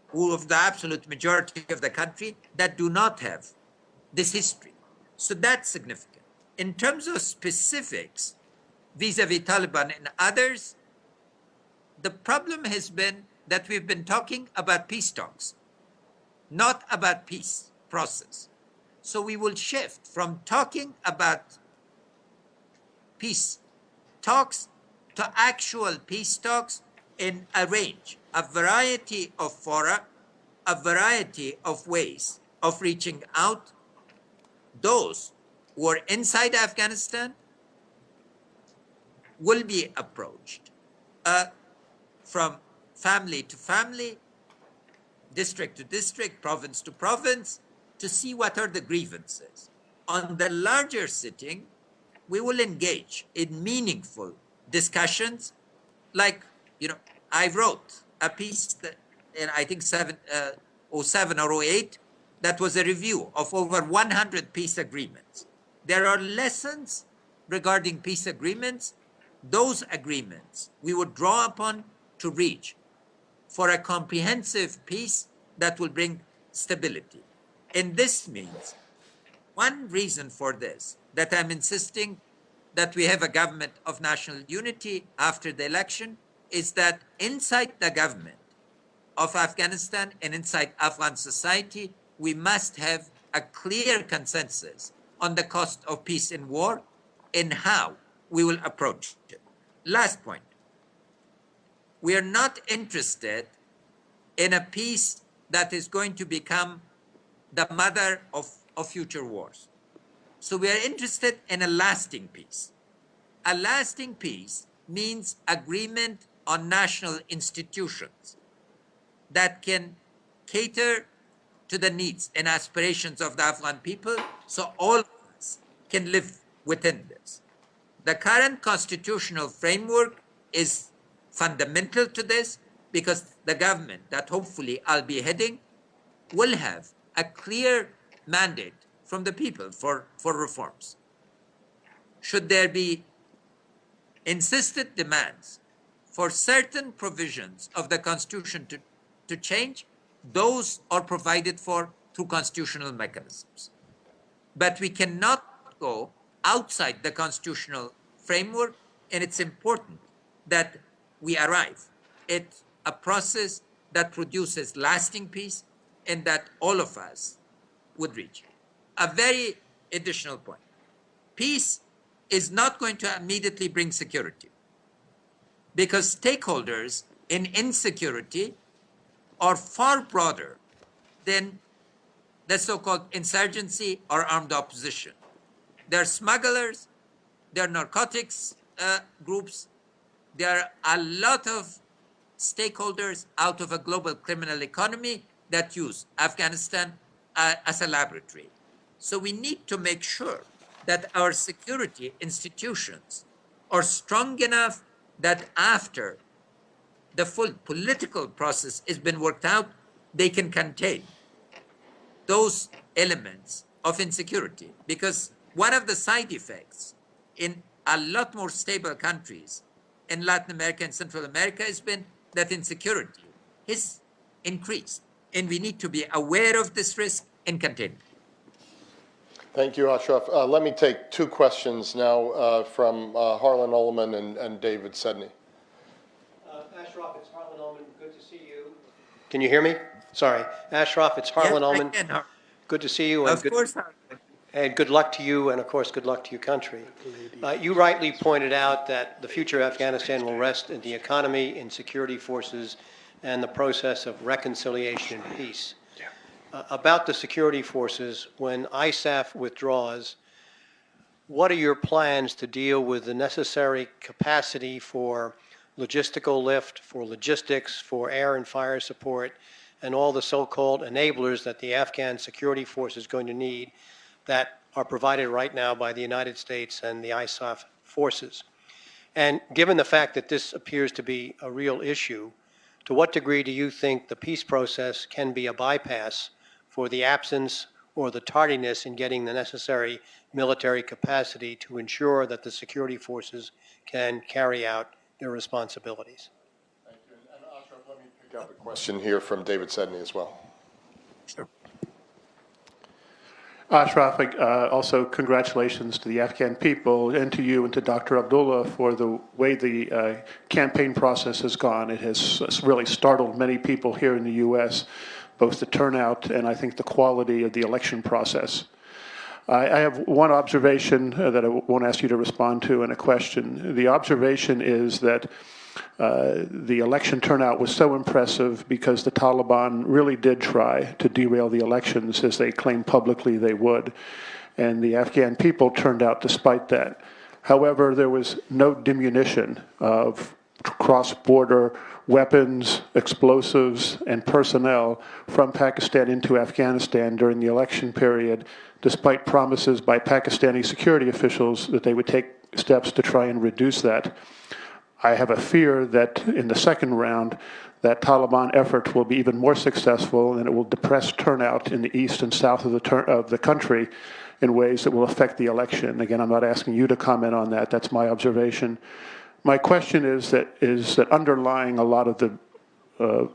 who of the absolute majority of the country that do not have this history. So that's significant. In terms of specifics, vis-a-vis Taliban and others, the problem has been that we've been talking about peace talks, not about peace process. So we will shift from talking about peace talks to actual peace talks in a range, a variety of fora, a variety of ways of reaching out. Those who are inside Afghanistan will be approached from family to family, district to district, province to province, to see what are the grievances. On the larger sitting, we will engage in meaningful discussions. Like, I wrote a piece that, in I think 07 or 08, that was a review of over 100 peace agreements. There are lessons regarding peace agreements. Those agreements we would draw upon to reach for a comprehensive peace that will bring stability. And this means, one reason for this, that I'm insisting that we have a government of national unity after the election, is that inside the government of Afghanistan and inside Afghan society, we must have a clear consensus on the cost of peace and war and how we will approach it. Last point. We are not interested in a peace that is going to become the mother of future wars. So we are interested in a lasting peace. A lasting peace means agreement on national institutions that can cater to the needs and aspirations of the Afghan people, so all of us can live within this. The current constitutional framework is fundamental to this, because the government that hopefully I'll be heading will have a clear mandate from the people for reforms. Should there be insisted demands for certain provisions of the Constitution to change, those are provided for through constitutional mechanisms. But we cannot go outside the constitutional framework, and it's important that we arrive at a process that produces lasting peace and that all of us would reach. A very additional point. Peace is not going to immediately bring security, because stakeholders in insecurity are far broader than the so-called insurgency or armed opposition. There are smugglers, there are narcotics groups, there are a lot of stakeholders out of a global criminal economy that use Afghanistan as a laboratory. So we need to make sure that our security institutions are strong enough that after the full political process has been worked out, they can contain those elements of insecurity. Because one of the side effects in a lot more stable countries in Latin America and Central America has been that insecurity has increased. And we need to be aware of this risk and contain it. Thank you, Ashraf. Let me take two questions now from Harlan Ullman and David Sedney. Can you hear me? Sorry. Ashraf, it's Harlan Yes, I Ullman. can. Good to see you, and Of course, good luck to you, and of course, good luck to your country. You rightly pointed out that the future of Afghanistan will rest in the economy, in security forces, and the process of reconciliation and peace. About the security forces, when ISAF withdraws, what are your plans to deal with the necessary capacity for logistical lift, for logistics, for air and fire support, and all the so-called enablers that the Afghan security force is going to need that are provided right now by the United States and the ISAF forces? And given the fact that this appears to be a real issue, to what degree do you think the peace process can be a bypass for the absence or the tardiness in getting the necessary military capacity to ensure that the security forces can carry out their responsibilities? Thank you. And Ashraf, let me pick up a question here from David Sedney as well. sure. Ashraf, also congratulations to the Afghan people and to you and to Dr. Abdullah for the way the campaign process has gone. It has really startled many people here in the U.S., both the turnout and I think the quality of the election process. I have one observation that I won't ask you to respond to and a question. The observation is that the election turnout was so impressive because the Taliban really did try to derail the elections as they claimed publicly they would. And the Afghan people turned out despite that. However, there was no diminution of cross-border weapons, explosives, and personnel from Pakistan into Afghanistan during the election period, despite promises by Pakistani security officials that they would take steps to try and reduce that. I have a fear that in the second round, that Taliban effort will be even more successful and it will depress turnout in the east and south of the country in ways that will affect the election. Again, I'm not asking you to comment on that. That's my observation. My question is that underlying a lot of the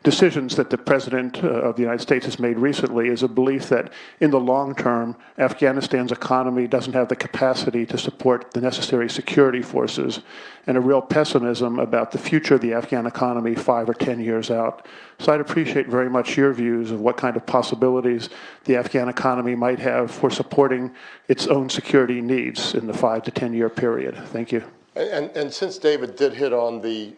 decisions that the President of the United States has made recently is a belief that in the long term, Afghanistan's economy doesn't have the capacity to support the necessary security forces, and a real pessimism about the future of the Afghan economy 5 or 10 years out. So I'd appreciate very much your views of what kind of possibilities the Afghan economy might have for supporting its own security needs in the 5 to 10 year period. Thank you. And since David did hit on the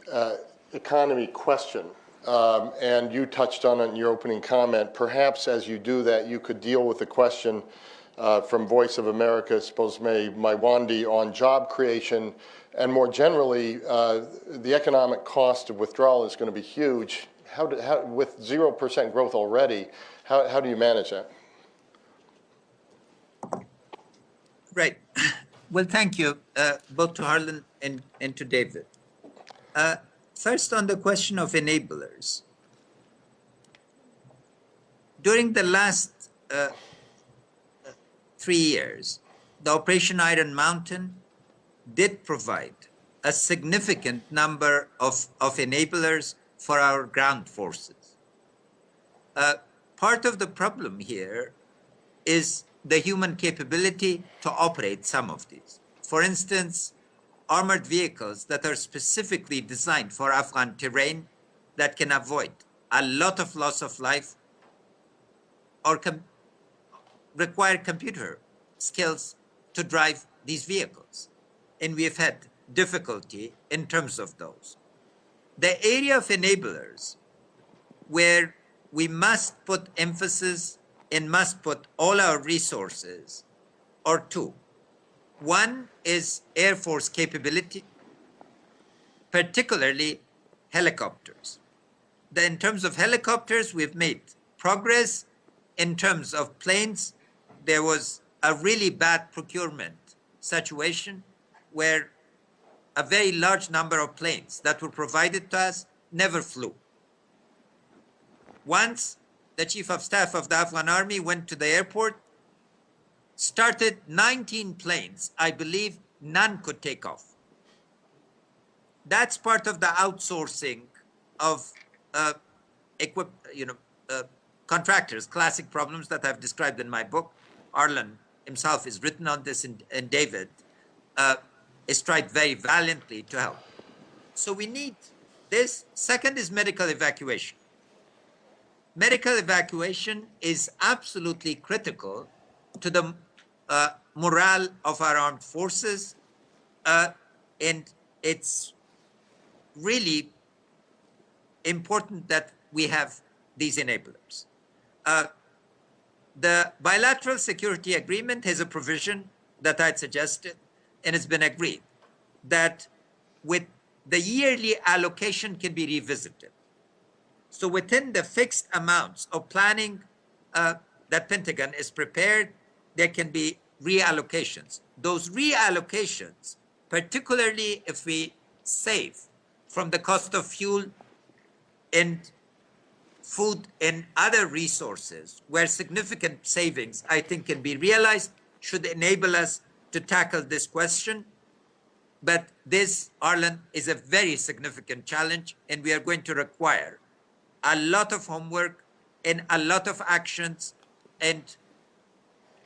economy question, and you touched on it in your opening comment, perhaps as you do that, you could deal with the question from Voice of America, Sposme Maiwandi, on job creation, and more generally, the economic cost of withdrawal is going to be huge. With 0% growth already, how do you manage that? Right. Well, thank you, both to Harlan and to David. First, on the question of enablers. During the last 3 years, the Operation Iron Mountain did provide a significant number of enablers for our ground forces. Part of the problem here is the human capability to operate some of these. For instance, armored vehicles that are specifically designed for Afghan terrain that can avoid a lot of loss of life or require computer skills to drive these vehicles. And we have had difficulty in terms of those. The area of enablers where we must put emphasis and must put all our resources are two. One is Air Force capability, particularly helicopters. In terms of helicopters, we've made progress. In terms of planes, there was a really bad procurement situation where a very large number of planes that were provided to us never flew. Once the Chief of Staff of the Afghan Army went to the airport, started 19 planes. I believe none could take off. That's part of the outsourcing of contractors, classic problems that I've described in my book. Arlan himself has written on this, and David has tried very valiantly to help. So we need this. Second is medical evacuation. medical evacuation is absolutely critical to the morale of our armed forces, and it's really important that we have these enablers. The bilateral security agreement has a provision that I'd suggested, and it's been agreed, that with the yearly allocation can be revisited. So within the fixed amounts of planning that Pentagon is prepared, there can be reallocations. Those reallocations, particularly if we save from the cost of fuel and food and other resources, where significant savings, I think, can be realized, should enable us to tackle this question. But this, Arlen, is a very significant challenge, and we are going to require a lot of homework and a lot of actions, and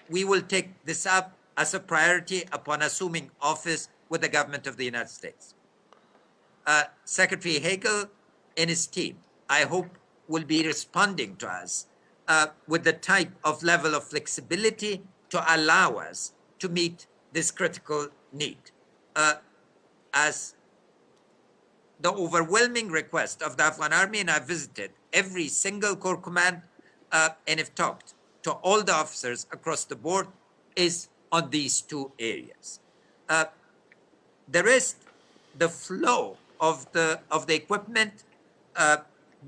we will take this up as a priority upon assuming office with the government of the United States. Secretary Hagel and his team, I hope, will be responding to us with the type of level of flexibility to allow us to meet this critical need. As the overwhelming request of the Afghan army, and I visited every single Corps command and have talked to all the officers across the board, is on these two areas. The rest, the flow of the equipment,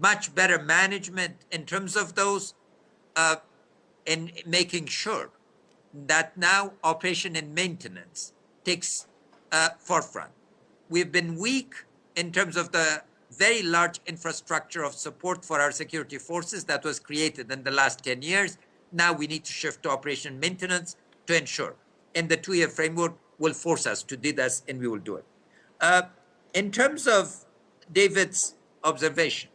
much better management in terms of those, and making sure that now operation and maintenance takes forefront. We've been weak in terms of the very large infrastructure of support for our security forces that was created in the last 10 years. Now we need to shift to operation maintenance to ensure. And the 2-year framework will force us to do this, and we will do it. In terms of David's observation,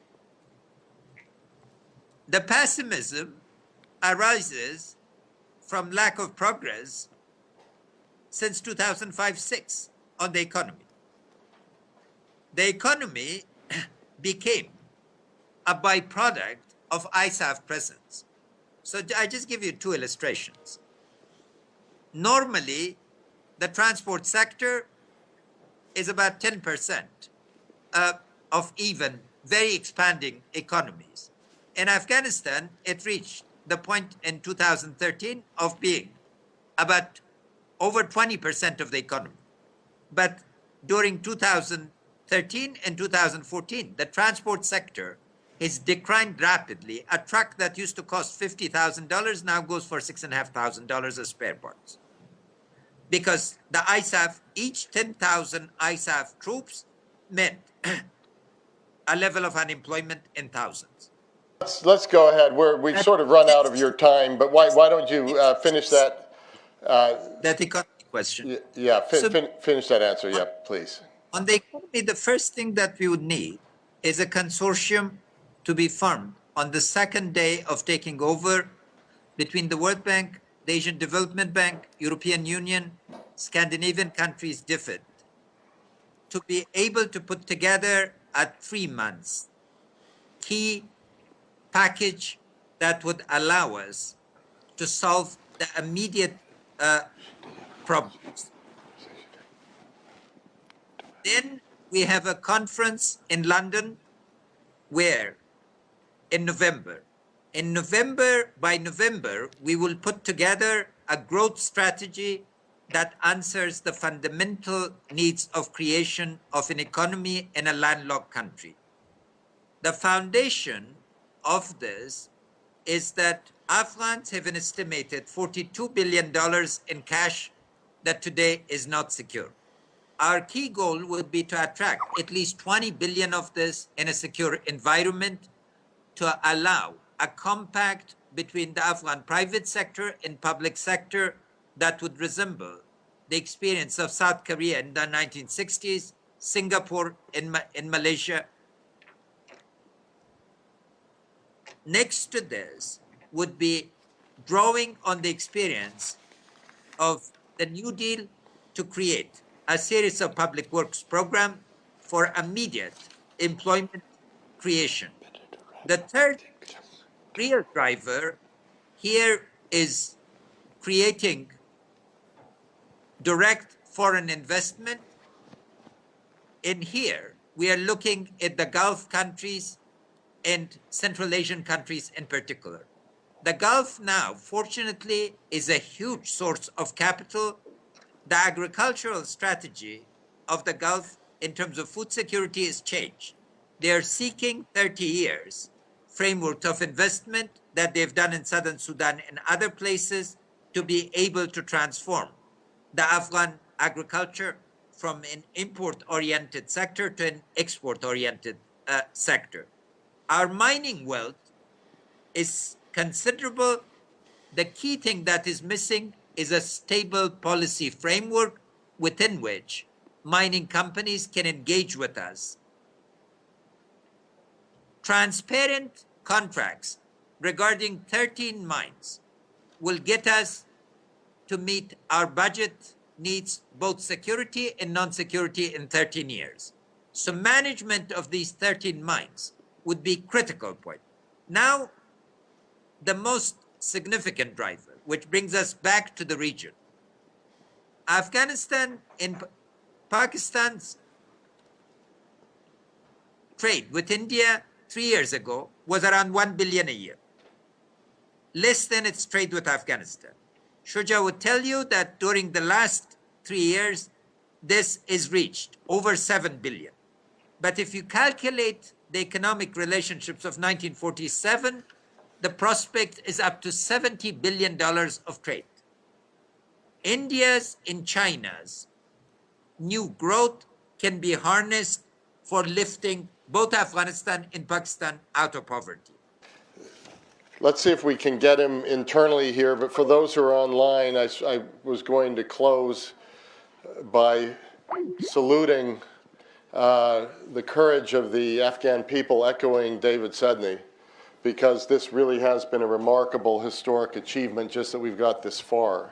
the pessimism arises from lack of progress since 2005-06 on the economy. The economy became a byproduct of ISAF presence. So I just give you two illustrations. Normally, the transport sector is about 10% of even very expanding economies. In Afghanistan, it reached the point in 2013 of being about over 20% of the economy. But during 2013 and 2014, the transport sector has declined rapidly. A truck that used to cost $50,000 now goes for $6,500 as spare parts. Because the ISAF, each 10,000 ISAF troops meant a level of unemployment in thousands. Let's go ahead. We've sort of run out of your time, but why don't you finish that? That economy question. Yeah, So- finish that answer. Yeah, please. On the economy, the first thing that we would need is a consortium to be formed on the second day of taking over between the World Bank, the Asian Development Bank, European Union, Scandinavian countries, DFID, to be able to put together a 3 months key package that would allow us to solve the immediate problems. Then we have a conference in London where in November, by November, we will put together a growth strategy that answers the fundamental needs of creation of an economy in a landlocked country. The foundation of this is that Afghans have an estimated $42 billion in cash that today is not secure. Our key goal would be to attract at least 20 billion of this in a secure environment to allow a compact between the Afghan private sector and public sector that would resemble the experience of South Korea in the 1960s, Singapore, in Malaysia. Next to this would be drawing on the experience of the New Deal to create a series of public works program for immediate employment creation. The third real driver here is creating direct foreign investment. In here, we are looking at the Gulf countries and Central Asian countries in particular. The Gulf now, fortunately, is a huge source of capital. The agricultural strategy of the Gulf in terms of food security is changed. They are seeking 30 years framework of investment that they've done in Southern Sudan and other places to be able to transform the Afghan agriculture from an import-oriented sector to an export-oriented sector. Our mining wealth is considerable. The key thing that is missing is a stable policy framework within which mining companies can engage with us. Transparent contracts regarding 13 mines will get us to meet our budget needs, both security and non-security, in 13 years. So management of these 13 mines would be critical point. Now, the most significant driver, which brings us back to the region. Afghanistan and Pakistan's trade with India 3 years ago was around 1 billion a year, less than its trade with Afghanistan. Shuja would tell you that during the last 3 years, this is reached over 7 billion. But if you calculate the economic relationships of 1947, the prospect is up to $70 billion of trade. India's and China's new growth can be harnessed for lifting both Afghanistan and Pakistan out of poverty. Let's see if we can get him internally here, but for those who are online, I was going to close by saluting the courage of the Afghan people, echoing David Sedney, because this really has been a remarkable historic achievement just that we've got this far.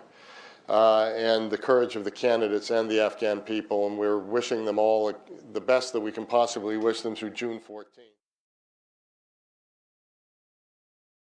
And the courage of the candidates and the Afghan people, and we're wishing them all the best that we can possibly wish them through June 14th.